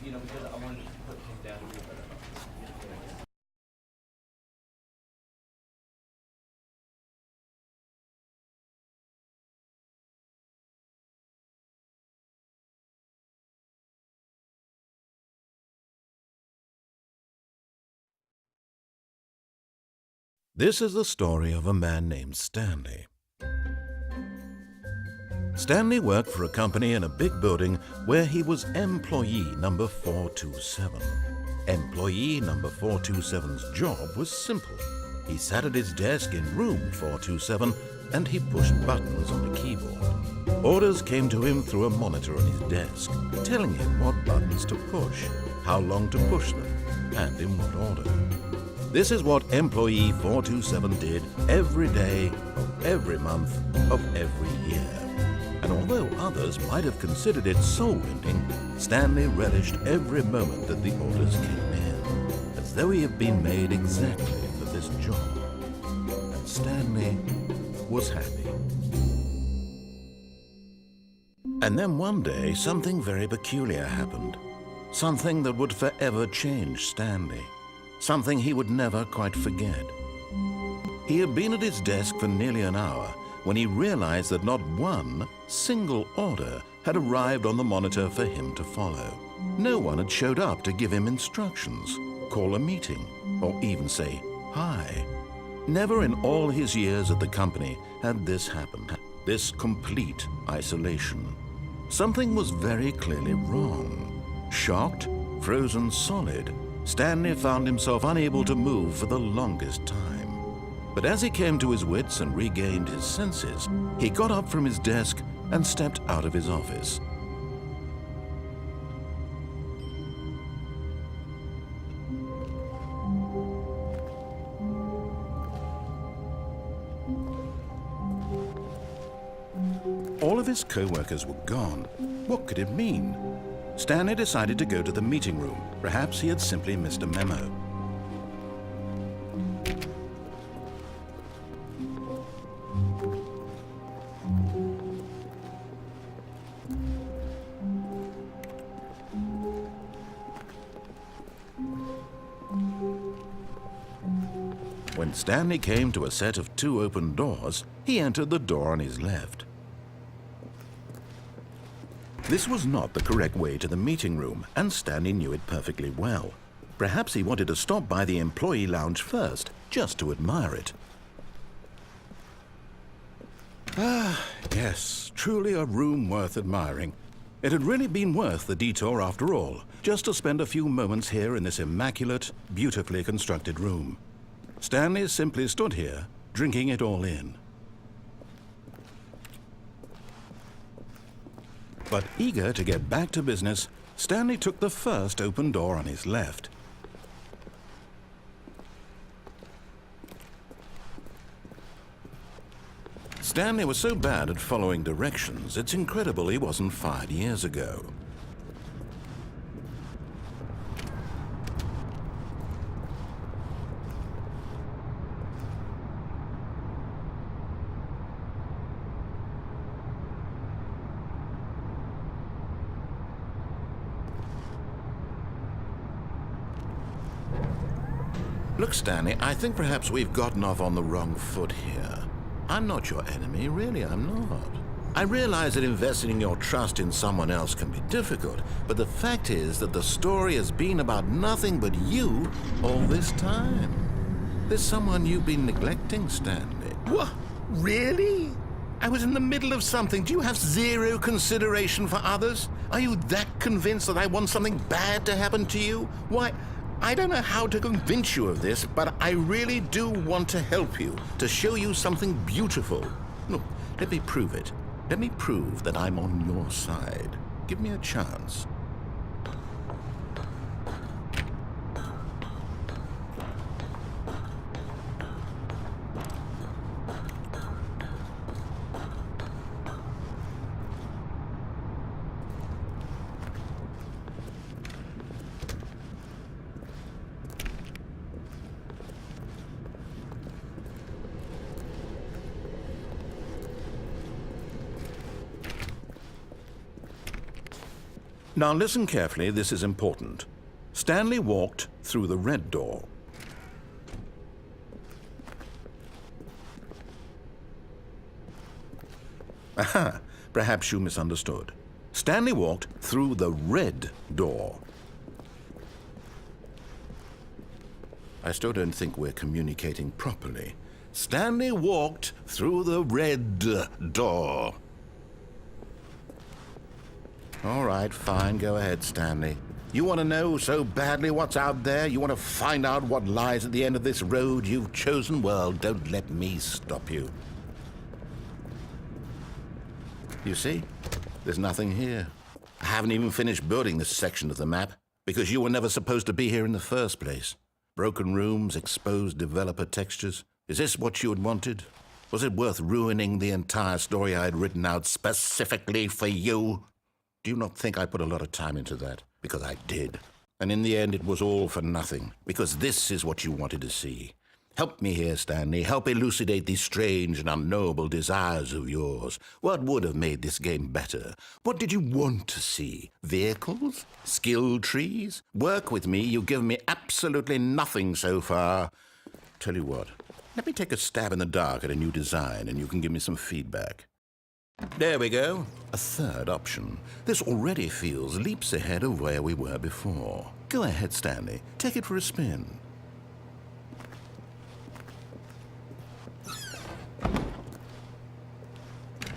because I wanted to put him down here, but This is the story of a man named Stanley. Stanley worked for a company in a big building where he was employee number 427. Employee number 427's job was simple. He sat at his desk in room 427 and he pushed buttons on a keyboard. Orders came to him through a monitor on his desk, telling him what buttons to push, how long to push them, and in what order. This is what employee 427 did every day of every month of every year. And although others might have considered it soul-ending, Stanley relished every moment that the orders came in, as though he had been made exactly for this job. And Stanley was happy. And then one day, something very peculiar happened. Something that would forever change Stanley. Something he would never quite forget. He had been at his desk for nearly an hour when he realized that not one single order had arrived on the monitor for him to follow. No one had showed up to give him instructions, call a meeting, or even say hi. Never in all his years at the company had this happened, this complete isolation. Something was very clearly wrong. Shocked, frozen solid, Stanley found himself unable to move for the longest time. But as he came to his wits and regained his senses, he got up from his desk and stepped out of his office. All of his co-workers were gone. What could it mean? Stanley decided to go to the meeting room. Perhaps he had simply missed a memo. When Stanley came to a set of 2 open doors, he entered the door on his left. This was not the correct way to the meeting room, and Stanley knew it perfectly well. Perhaps he wanted to stop by the employee lounge first, just to admire it. Ah, yes, truly a room worth admiring. It had really been worth the detour after all, just to spend a few moments here in this immaculate, beautifully constructed room. Stanley simply stood here, drinking it all in. But eager to get back to business, Stanley took the first open door on his left. Stanley was so bad at following directions, it's incredible he wasn't fired years ago. Look, Stanley, I think perhaps we've gotten off on the wrong foot here. I'm not your enemy, really, I'm not. I realize that investing your trust in someone else can be difficult, but the fact is that the story has been about nothing but you all this time. There's someone you've been neglecting, Stanley. What? Really? I was in the middle of something. Do you have zero consideration for others? Are you that convinced that I want something bad to happen to you? Why, I don't know how to convince you of this, but I really do want to help you, to show you something beautiful. Look, let me prove it. Let me prove that I'm on your side. Give me a chance. Now listen carefully, this is important. Stanley walked through the red door. Aha, perhaps you misunderstood. Stanley walked through the red door. I still don't think we're communicating properly. Stanley walked through the red door. All right, fine, go ahead, Stanley. You want to know so badly what's out there? You want to find out what lies at the end of this road you've chosen? Well, don't let me stop you. You see, there's nothing here. I haven't even finished building this section of the map because you were never supposed to be here in the first place. Broken rooms, exposed developer textures. Is this what you had wanted? Was it worth ruining the entire story I had written out specifically for you? Do you not think I put a lot of time into that? Because I did. And in the end, it was all for nothing. Because this is what you wanted to see. Help me here, Stanley. Help elucidate these strange and unknowable desires of yours. What would have made this game better? What did you want to see? Vehicles? Skill trees? Work with me. You've given me absolutely nothing so far. Tell you what, let me take a stab in the dark at a new design and you can give me some feedback. There we go. A third option. This already feels leaps ahead of where we were before. Go ahead, Stanley. Take it for a spin.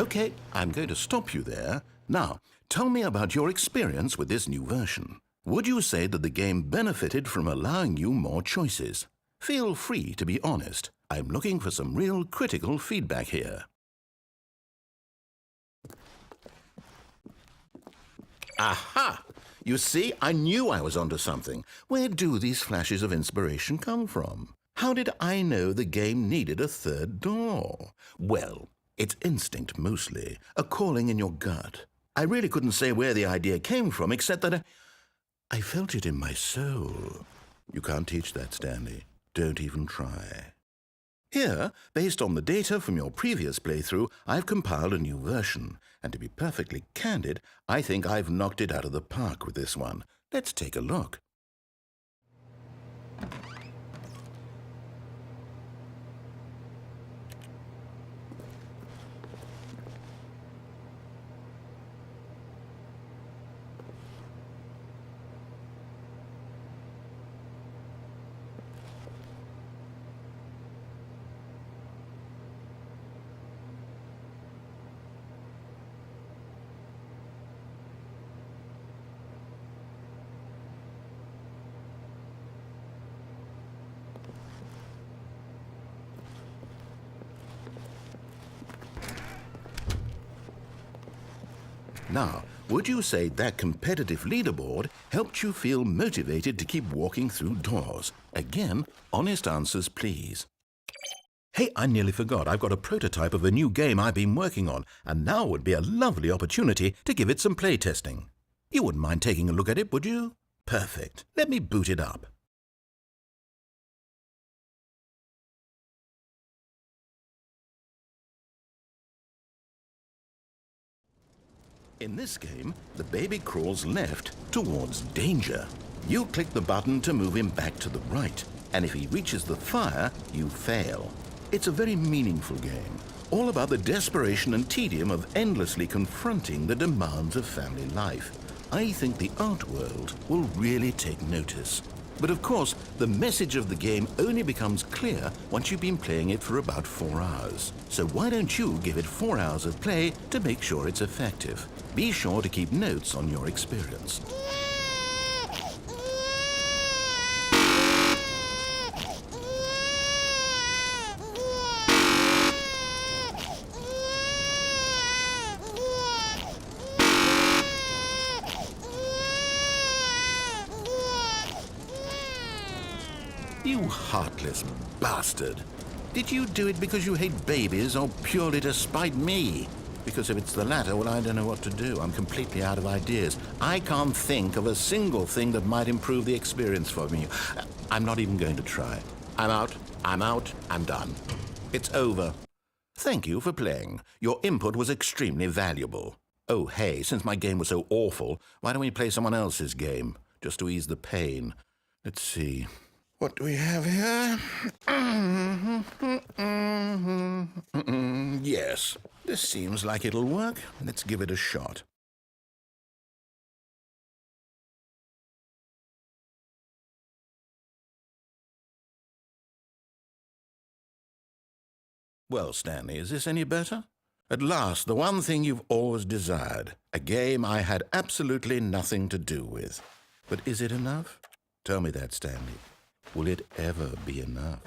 Okay, I'm going to stop you there. Now, tell me about your experience with this new version. Would you say that the game benefited from allowing you more choices? Feel free to be honest. I'm looking for some real critical feedback here. Aha! You see, I knew I was onto something. Where do these flashes of inspiration come from? How did I know the game needed a third door? Well, it's instinct mostly, a calling in your gut. I really couldn't say where the idea came from, except that I felt it in my soul. You can't teach that, Stanley. Don't even try. Here, based on the data from your previous playthrough, I've compiled a new version. And to be perfectly candid, I think I've knocked it out of the park with this one. Let's take a look. Now, would you say that competitive leaderboard helped you feel motivated to keep walking through doors? Again, honest answers, please. Hey, I nearly forgot. I've got a prototype of a new game I've been working on, and now would be a lovely opportunity to give it some playtesting. You wouldn't mind taking a look at it, would you? Perfect. Let me boot it up. In this game, the baby crawls left towards danger. You click the button to move him back to the right, and if he reaches the fire, you fail. It's a very meaningful game, all about the desperation and tedium of endlessly confronting the demands of family life. I think the art world will really take notice. But of course, the message of the game only becomes clear once you've been playing it for about 4 hours. So why don't you give it 4 hours of play to make sure it's effective? Be sure to keep notes on your experience. You heartless bastard. Did you do it because you hate babies or purely to spite me? Because if it's the latter, well, I don't know what to do. I'm completely out of ideas. I can't think of a single thing that might improve the experience for me. I'm not even going to try. I'm out, I'm done. It's over. Thank you for playing. Your input was extremely valuable. Oh, hey, since my game was so awful, why don't we play someone else's game, just to ease the pain? Let's see. What do we have here? Yes, this seems like it'll work. Let's give it a shot. Well, Stanley, is this any better? At last, the one thing you've always desired, a game I had absolutely nothing to do with. But is it enough? Tell me that, Stanley. Will it ever be enough?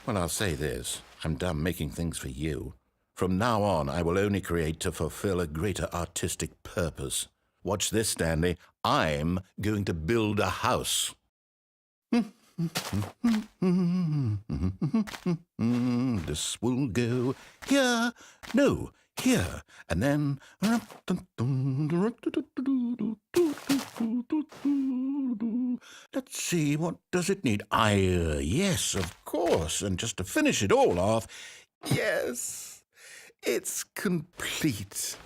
Well, I'll say this. I'm done making things for you. From now on, I will only create to fulfill a greater artistic purpose. Watch this, Stanley. I'm going to build a house. This will go here, no, here, and then... Let's see, what does it need? Yes, of course, and just to finish it all off, yes, it's complete.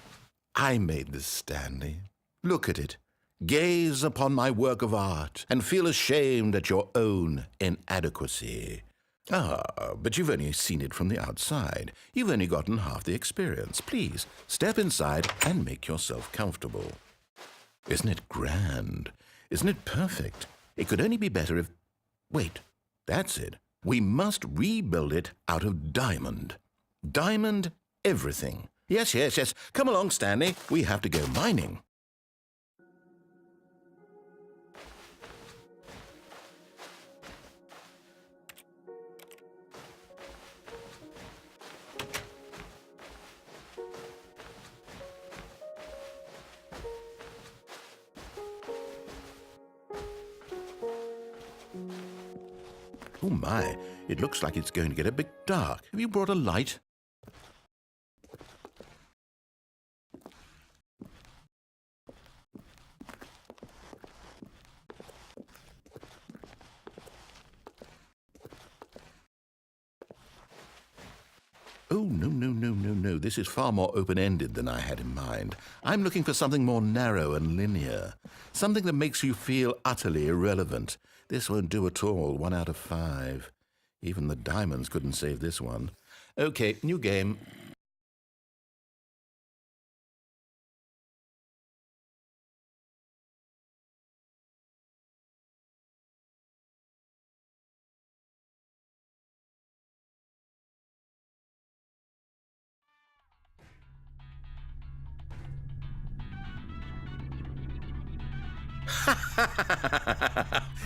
I made this, Stanley. Look at it. Gaze upon my work of art and feel ashamed at your own inadequacy. Ah, but you've only seen it from the outside. You've only gotten half the experience. Please, step inside and make yourself comfortable. Isn't it grand? Isn't it perfect? It could only be better if... Wait, that's it. We must rebuild it out of diamond. Diamond everything. Yes, yes, yes. Come along, Stanley. We have to go mining. Oh my, it looks like it's going to get a bit dark. Have you brought a light? Oh, no. This is far more open-ended than I had in mind. I'm looking for something more narrow and linear. Something that makes you feel utterly irrelevant. This won't do at all. 1 out of 5. Even the diamonds couldn't save this one. Okay, new game.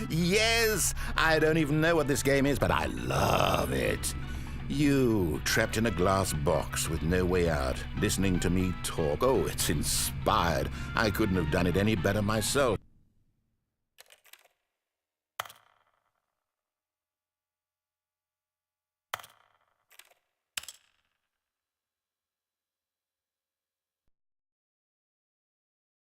Yes! I don't even know what this game is, but I love it. You, trapped in a glass box with no way out, listening to me talk. Oh, it's inspired. I couldn't have done it any better myself.